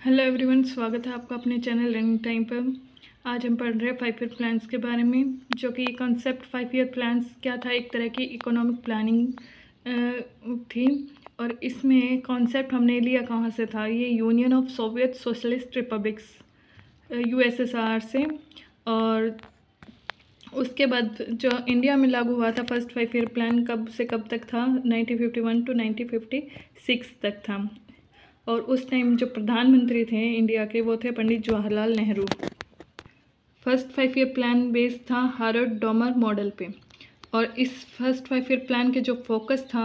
Hello everyone, स्वागत है आपका अपने चैनल लर्निंग टाइम पर। आज हम पढ़ रहे हैं 5 ईयर प्लान्स के बारे में, जो कि कॉन्सेप्ट 5 ईयर प्लान्स क्या था, एक तरह की इकोनॉमिक प्लानिंग थी। और इसमें कॉन्सेप्ट हमने लिया कहाँ से था, ये union of Soviet socialist republics USSR से। और उसके बाद जो इंडिया में लागू हुआ था फर्स्ट 5 ईयर प्लान कब से कब तक था, 1951 टू 1956 तक था। और उस टाइम जो प्रधानमंत्री थे इंडिया के वो थे Pandit Jawaharlal Nehru. First 5 year plan based था हार्वर्ड डॉमर मॉडल पे। और इस फर्स्ट 5 ईयर प्लान के जो फोकस था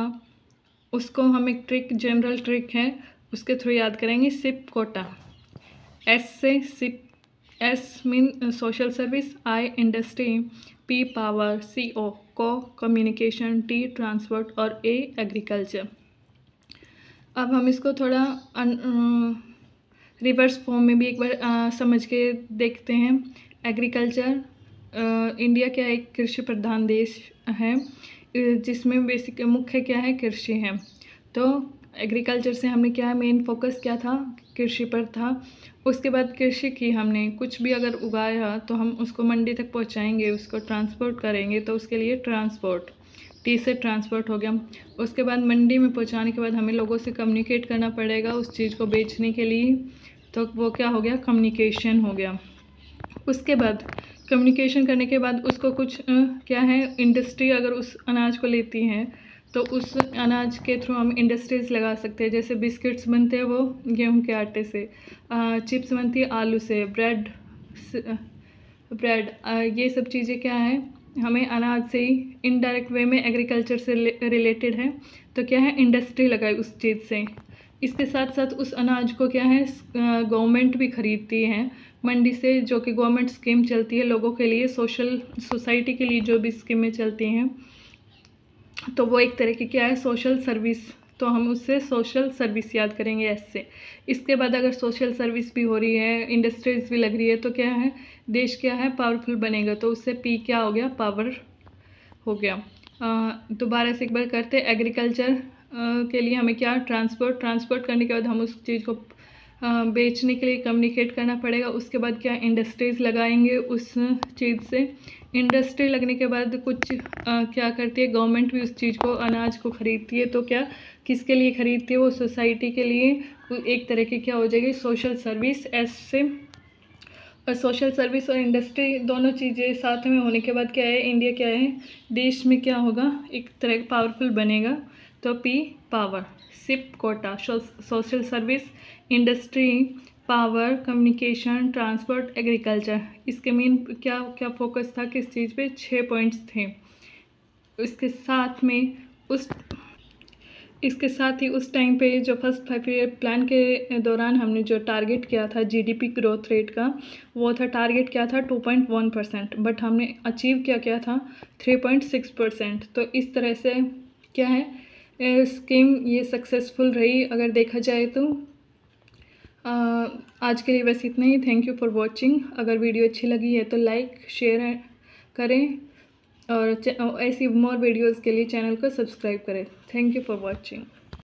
उसको हम एक जनरल ट्रिक है उसके थ्रू याद करेंगे। सिप कोटा, एस से SIP, S mean social service, I industry, P power, CO को कम्युनिकेशन, T ट्रांसपोर्ट और A एग्रीकल्चर। अब हम इसको थोड़ा रिवर्स फॉर्म में भी एक बार समझ के देखते हैं। एग्रीकल्चर, इंडिया क्या है, एक कृषि प्रधान देश है जिसमें बेसिक मुख्य क्या है, कृषि है। तो एग्रीकल्चर से हमने क्या मेन फोकस क्या था, कृषि पर था। उसके बाद कृषि की हमने कुछ भी अगर उगाया तो हम उसको मंडी तक पहुंचाएंगे, उसको ट्रांसपोर्ट करेंगे, तो उसके लिए ट्रांसपोर्ट, T से ट्रांसपोर्ट हो गया। उसके बाद मंडी में पहुंचाने के बाद हमें लोगों से कम्युनिकेट करना पड़ेगा उस चीज़ को बेचने के लिए, तो वो क्या हो गया, कम्युनिकेशन हो गया। उसके बाद कम्युनिकेशन करने के बाद उसको कुछ क्या है, इंडस्ट्री अगर उस अनाज को लेती है तो उस अनाज के थ्रू हम इंडस्ट्रीज़ लगा सकते हैं। जैसे बिस्किट्स बनते हैं वो गेहूं के आटे से, चिप्स बनती है आलू से, ब्रेड, ये सब चीज़ें क्या है, हमें अनाज से ही इनडायरेक्ट वे में एग्रीकल्चर से रिलेटेड है। तो क्या है, इंडस्ट्री लगाई उस चीज़ से। इसके साथ साथ उस अनाज को क्या है, गवर्नमेंट भी खरीदती है मंडी से, जो कि गवर्नमेंट स्कीम चलती है लोगों के लिए, सोशल सोसाइटी के लिए जो भी स्कीमें चलती हैं, तो वो एक तरह की क्या है, सोशल सर्विस। तो हम उससे सोशल सर्विस याद करेंगे ऐसे। इसके बाद अगर सोशल सर्विस भी हो रही है, इंडस्ट्रीज भी लग रही है, तो क्या है, देश क्या है, पावरफुल बनेगा। तो उससे P क्या हो गया, पावर हो गया। दोबारा से एक बार करते, एग्रीकल्चर के लिए हमें क्या, ट्रांसपोर्ट करने के बाद हम उस चीज़ को बेचने के लिए कम्युनिकेट करना पड़ेगा। उसके बाद क्या, इंडस्ट्रीज़ लगाएंगे उस चीज़ से। इंडस्ट्री लगने के बाद कुछ क्या करती है, गवर्नमेंट भी उस चीज़ को, अनाज को खरीदती है। तो क्या, किसके लिए खरीदती है, वो सोसाइटी के लिए, एक तरह की क्या हो जाएगी, सोशल सर्विस। ऐसे और सोशल सर्विस और इंडस्ट्री दोनों चीज़ें साथ में होने के बाद क्या है, इंडिया क्या है, देश में क्या होगा, एक तरह पावरफुल बनेगा। तो P पावर, सिप कोटा, social service, industry, power, communication, transport, agriculture. इसके मेन क्या क्या फोकस था, किस चीज़ पे, 6 पॉइंट्स थे। इसके साथ ही उस टाइम पे जो फर्स्ट 5 ईयर प्लान के दौरान हमने जो टारगेट किया था GDP ग्रोथ रेट का, वो था, टारगेट क्या था 2.1%, बट हमने अचीव क्या था 3.6%। तो इस तरह से क्या है, स्कीम ये सक्सेसफुल रही अगर देखा जाए तो। आज के लिए बस इतना ही। Thank you for watching. अगर वीडियो अच्छी लगी है तो लाइक शेयर करें, और ऐसी मोर वीडियोज़ के लिए चैनल को सब्सक्राइब करें। Thank you for watching.